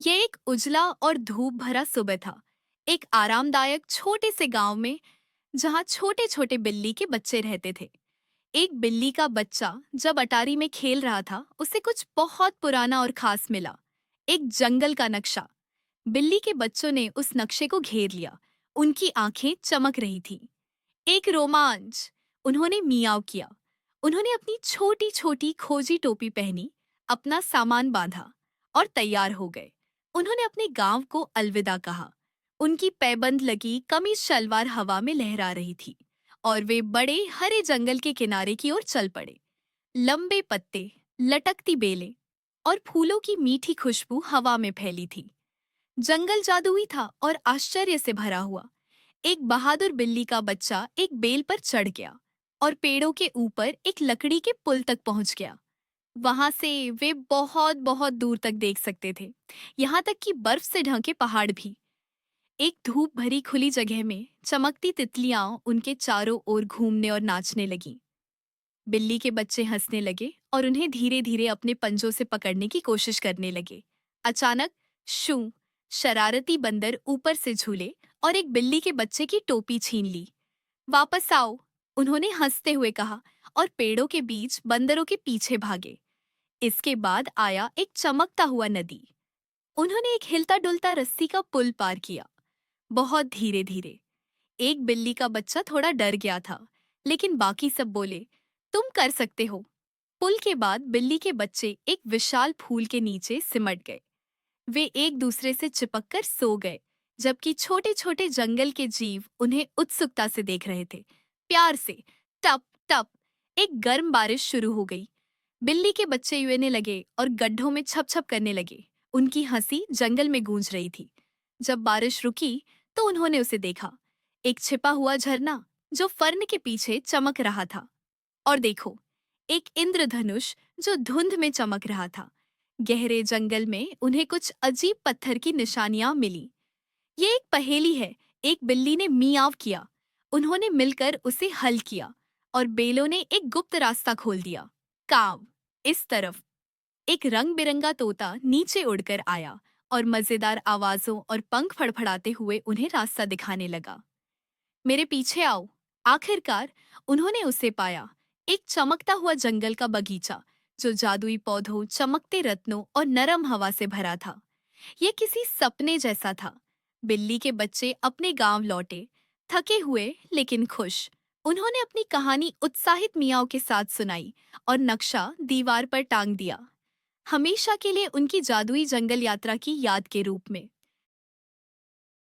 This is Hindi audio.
ये एक उजला और धूप भरा सुबह था। एक आरामदायक छोटे से गांव में, जहां छोटे छोटे बिल्ली के बच्चे रहते थे। एक बिल्ली का बच्चा जब अटारी में खेल रहा था, उसे कुछ बहुत पुराना और खास मिला। एक जंगल का नक्शा। बिल्ली के बच्चों ने उस नक्शे को घेर लिया। उनकी आंखें चमक रही थीं। एक रोमांच। उन्होंने मियाव किया। उन्होंने अपनी छोटी छोटी खोजी टोपी पहनी, अपना सामान बांधा और तैयार हो गए। उन्होंने अपने गांव को अलविदा कहा। उनकी पैबंद लगी कमीज शलवार हवा में लहरा रही थी और वे बड़े हरे जंगल के किनारे की ओर चल पड़े। लंबे पत्ते, लटकती बेलें और फूलों की मीठी खुशबू हवा में फैली थी। जंगल जादुई था और आश्चर्य से भरा हुआ। एक बहादुर बिल्ली का बच्चा एक बेल पर चढ़ गया और पेड़ों के ऊपर एक लकड़ी के पुल तक पहुंच गया। वहां से वे बहुत बहुत दूर तक देख सकते थे, यहाँ तक कि बर्फ से ढके पहाड़ भी। एक धूप भरी खुली जगह में चमकती तितलियां उनके चारों ओर घूमने और नाचने लगीं। बिल्ली के बच्चे हंसने लगे और उन्हें धीरे धीरे अपने पंजों से पकड़ने की कोशिश करने लगे। अचानक शू, शरारती बंदर ऊपर से झूले और एक बिल्ली के बच्चे की टोपी छीन ली। वापस आओ, उन्होंने हंसते हुए कहा और पेड़ों के बीच बंदरों के पीछे भागे। इसके बाद आया एक चमकता हुआ नदी। उन्होंने एक हिलता डुलता रस्सी का पुल पार किया, बहुत धीरे धीरे। एक बिल्ली का बच्चा थोड़ा डर गया था, लेकिन बाकी सब बोले, तुम कर सकते हो। पुल के बाद बिल्ली के बच्चे एक विशाल फूल के नीचे सिमट गए। वे एक दूसरे से चिपककर सो गए, जबकि छोटे छोटे जंगल के जीव उन्हें उत्सुकता से देख रहे थे। प्यार से टप टप एक गर्म बारिश शुरू हो गई। बिल्ली के बच्चे यूने लगे और गड्ढों में छप छप करने लगे। उनकी हंसी जंगल में गूंज रही थी। जब बारिश रुकी तो उन्होंने उसे देखा, एक छिपा हुआ झरना जो फर्न के पीछे चमक रहा था। और देखो, एक इंद्रधनुष जो धुंध में चमक रहा था। गहरे जंगल में उन्हें कुछ अजीब पत्थर की निशानियां मिली। ये एक पहेली है, एक बिल्ली ने मियाव किया। उन्होंने मिलकर उसे हल किया और बेलों ने एक गुप्त रास्ता खोल दिया। काव। इस तरफ एक रंग बिरंगा तोता नीचे उड़कर आया और मजेदार आवाजों और पंख फड़फड़ाते हुए उन्हें रास्ता दिखाने लगा। मेरे पीछे आओ। आखिरकार उन्होंने उसे पाया, एक चमकता हुआ जंगल का बगीचा जो जादुई पौधों, चमकते रत्नों और नरम हवा से भरा था। यह किसी सपने जैसा था। बिल्ली के बच्चे अपने गांव लौटे, थके हुए लेकिन खुश। उन्होंने अपनी कहानी उत्साहित मियाओं के साथ सुनाई और नक्शा दीवार पर टांग दिया, हमेशा के लिए उनकी जादुई जंगल यात्रा की याद के रूप में।